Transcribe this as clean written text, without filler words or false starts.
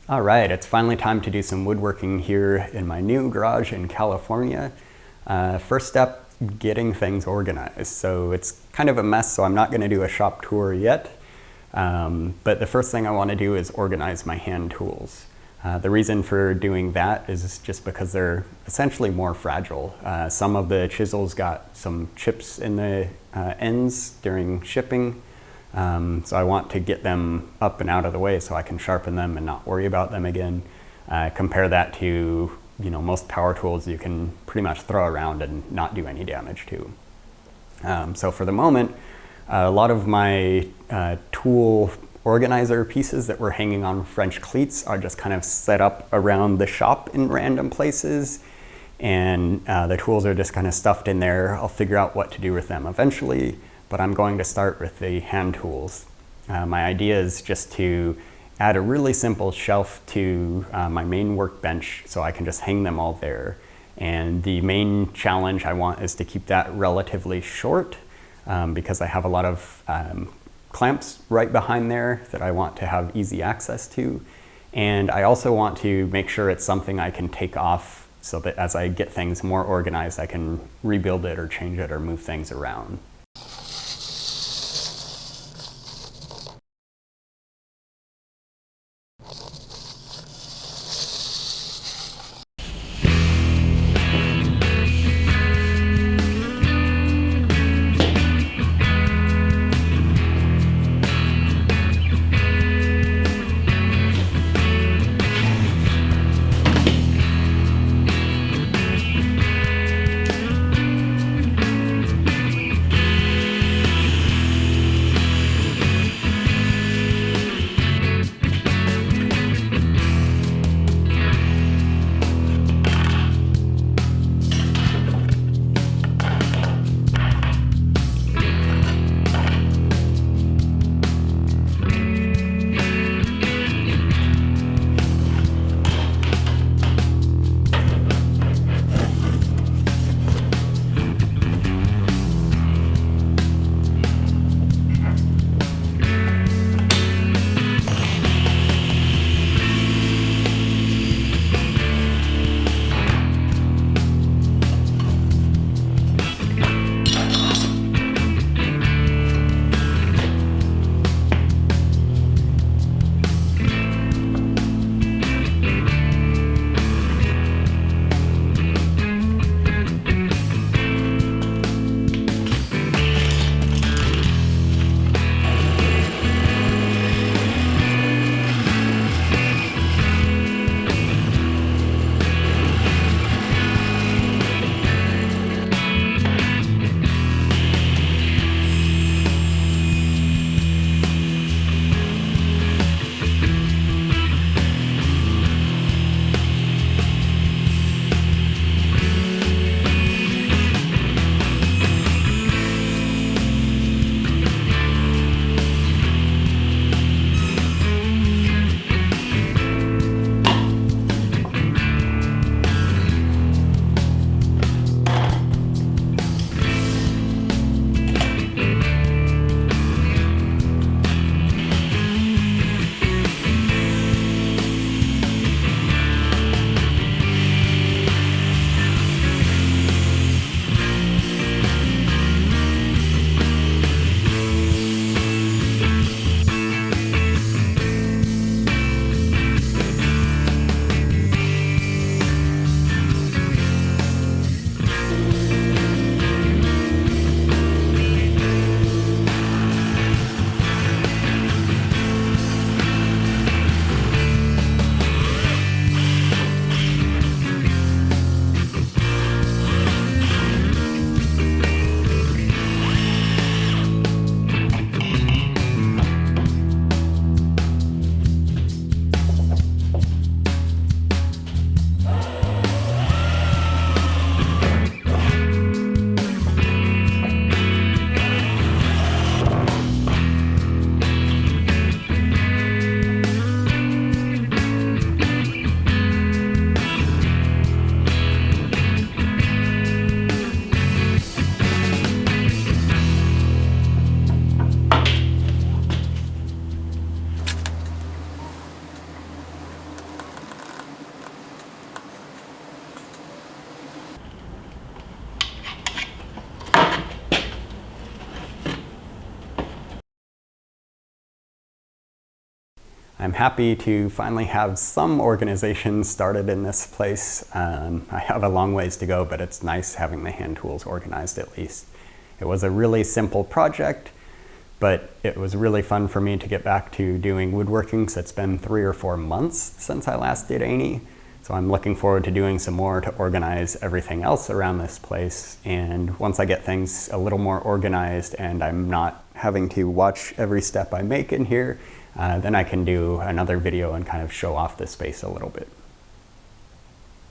All right, it's finally time to do some woodworking here in my new garage in California. First step, getting things organized. So it's kind of a mess, so I'm not going to do a shop tour yet. But the first thing I want to do is organize my hand tools. The reason for doing that is just because they're essentially more fragile. Some of the chisels got some chips in the ends during shipping. So I want to get them up and out of the way so I can sharpen them and not worry about them again. Compare that to, most power tools you can pretty much throw around and not do any damage to. So for the moment, a lot of my tool organizer pieces that were hanging on French cleats are just kind of set up around the shop in random places. And the tools are just kind of stuffed in there. I'll figure out what to do with them eventually. But I'm going to start with the hand tools. My idea is just to add a really simple shelf to my main workbench so I can just hang them all there. And the main challenge I want is to keep that relatively short because I have a lot of clamps right behind there that I want to have easy access to. And I also want to make sure it's something I can take off so that as I get things more organized, I can rebuild it or change it or move things around. I'm happy to finally have some organization started in this place. I have a long ways to go, but it's nice having the hand tools organized at least. It was a really simple project, but it was really fun for me to get back to doing woodworking, so it's been 3 or 4 months since I last did any. So I'm looking forward to doing some more to organize everything else around this place. And once I get things a little more organized and I'm not having to watch every step I make in here, then I can do another video and kind of show off the space a little bit.